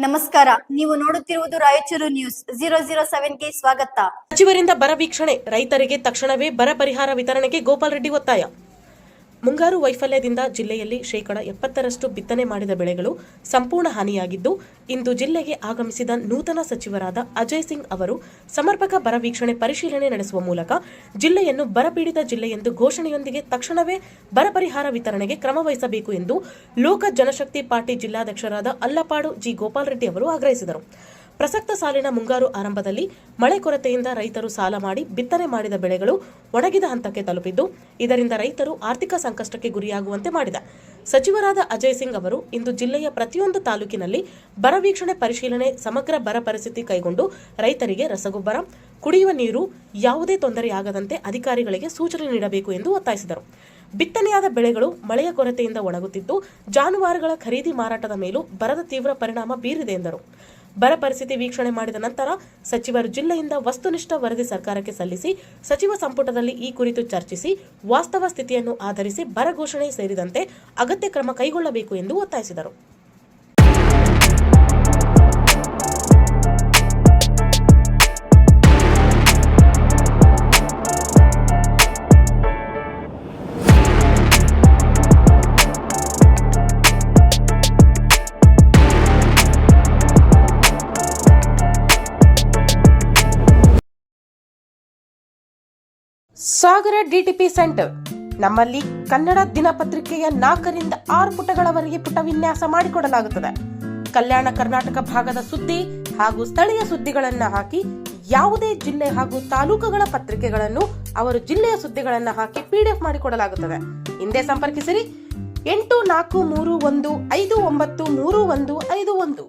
ನಮಸ್ಕಾರ, ನೀವು ನೋಡುತ್ತಿರುವುದು ರಾಯಚೂರು ನ್ಯೂಸ್ 007ಗೆ ಸ್ವಾಗತ. ಸಚಿವರಿಂದ ಬರ ವೀಕ್ಷಣೆ, ರೈತರಿಗೆ ತಕ್ಷಣವೇ ಬರ ಪರಿಹಾರ ವಿತರಣೆಗೆ ಗೋಪಾಲ್ ರೆಡ್ಡಿ ಒತ್ತಾಯ. ಮುಂಗಾರು ವೈಫಲ್ಯದಿಂದ ಜಿಲ್ಲೆಯಲ್ಲಿ 70% ಬಿತ್ತನೆ ಮಾಡಿದ ಬೆಳೆಗಳು ಸಂಪೂರ್ಣ ಹಾನಿಯಾಗಿದ್ದು, ಇಂದು ಜಿಲ್ಲೆಗೆ ಆಗಮಿಸಿದ ನೂತನ ಸಚಿವರಾದ ಅಜಯ್ ಸಿಂಗ್ ಅವರು ಸಮರ್ಪಕ ಬರ ವೀಕ್ಷಣೆ ಪರಿಶೀಲನೆ ನಡೆಸುವ ಮೂಲಕ ಜಿಲ್ಲೆಯನ್ನು ಬರಪೀಡಿತ ಜಿಲ್ಲೆ ಎಂದು ಘೋಷಣೆಯೊಂದಿಗೆ ತಕ್ಷಣವೇ ಬರ ಪರಿಹಾರ ವಿತರಣೆಗೆ ಕ್ರಮ ವಹಿಸಬೇಕು ಎಂದು ಲೋಕ ಜನಶಕ್ತಿ ಪಾರ್ಟಿ ಜಿಲ್ಲಾಧ್ಯಕ್ಷರಾದ ಅಲ್ಲಪಾಡು ಜಿ ಗೋಪಾಲ್ ರೆಡ್ಡಿ ಅವರು ಆಗ್ರಹಿಸಿದರು. ಪ್ರಸಕ್ತ ಸಾಲಿನ ಮುಂಗಾರು ಆರಂಭದಲ್ಲಿ ಮಳೆ ಕೊರತೆಯಿಂದ ರೈತರು ಸಾಲ ಮಾಡಿ ಬಿತ್ತನೆ ಮಾಡಿದ ಬೆಳೆಗಳು ಒಣಗಿದ ಹಂತಕ್ಕೆ ತಲುಪಿದ್ದು, ಇದರಿಂದ ರೈತರು ಆರ್ಥಿಕ ಸಂಕಷ್ಟಕ್ಕೆ ಗುರಿಯಾಗುವಂತೆ ಮಾಡಿದೆ. ಸಚಿವರಾದ ಅಜಯ್ ಸಿಂಗ್ ಅವರು ಇಂದು ಜಿಲ್ಲೆಯ ಪ್ರತಿಯೊಂದು ತಾಲೂಕಿನಲ್ಲಿ ಬರ ವೀಕ್ಷಣೆ ಪರಿಶೀಲನೆ, ಸಮಗ್ರ ಬರ ಪರಿಸ್ಥಿತಿ ಕೈಗೊಂಡು ರೈತರಿಗೆ ರಸಗೊಬ್ಬರ, ಕುಡಿಯುವ ನೀರು ಯಾವುದೇ ತೊಂದರೆಯಾಗದಂತೆ ಅಧಿಕಾರಿಗಳಿಗೆ ಸೂಚನೆ ನೀಡಬೇಕು ಎಂದು ಒತ್ತಾಯಿಸಿದರು. ಬಿತ್ತನೆಯಾದ ಬೆಳೆಗಳು ಮಳೆಯ ಕೊರತೆಯಿಂದ ಒಣಗುತ್ತಿದ್ದು, ಜಾನುವಾರುಗಳ ಖರೀದಿ ಮಾರಾಟದ ಮೇಲೂ ಬರದ ತೀವ್ರ ಪರಿಣಾಮ ಬೀರಿದೆ ಎಂದರು. ಬರ ಪರಿಸ್ಥಿತಿ ವೀಕ್ಷಣೆ ಮಾಡಿದ ನಂತರ ಸಚಿವರು ಜಿಲ್ಲೆಯಿಂದ ವಸ್ತುನಿಷ್ಠ ವರದಿ ಸರ್ಕಾರಕ್ಕೆ ಸಲ್ಲಿಸಿ ಸಚಿವ ಸಂಪುಟದಲ್ಲಿ ಈ ಕುರಿತು ಚರ್ಚಿಸಿ ವಾಸ್ತವ ಸ್ಥಿತಿಯನ್ನು ಆಧರಿಸಿ ಬರ ಘೋಷಣೆ ಸೇರಿದಂತೆ ಅಗತ್ಯ ಕ್ರಮ ಕೈಗೊಳ್ಳಬೇಕು ಎಂದು ಒತ್ತಾಯಿಸಿದರು. ಸಾಗರ ಡಿಟಿಪಿ ಸೆಂಟರ್. ನಮ್ಮಲ್ಲಿ ಕನ್ನಡ ದಿನಪತ್ರಿಕೆಯ 4 ರಿಂದ 6 ಪುಟಗಳವರೆಗೆ ಪುಟ ವಿನ್ಯಾಸ ಮಾಡಿಕೊಡಲಾಗುತ್ತದೆ. ಕಲ್ಯಾಣ ಕರ್ನಾಟಕ ಭಾಗದ ಸುದ್ದಿ ಹಾಗೂ ಸ್ಥಳೀಯ ಸುದ್ದಿಗಳನ್ನ ಹಾಕಿ, ಯಾವುದೇ ಜಿಲ್ಲೆ ಹಾಗೂ ತಾಲೂಕುಗಳ ಪತ್ರಿಕೆಗಳನ್ನು ಅವರು ಜಿಲ್ಲೆಯ ಸುದ್ದಿಗಳನ್ನ ಹಾಕಿ PDF ಮಾಡಿಕೊಡಲಾಗುತ್ತದೆ. ಹಿಂದೆ ಸಂಪರ್ಕಿಸಿರಿ 8431593151.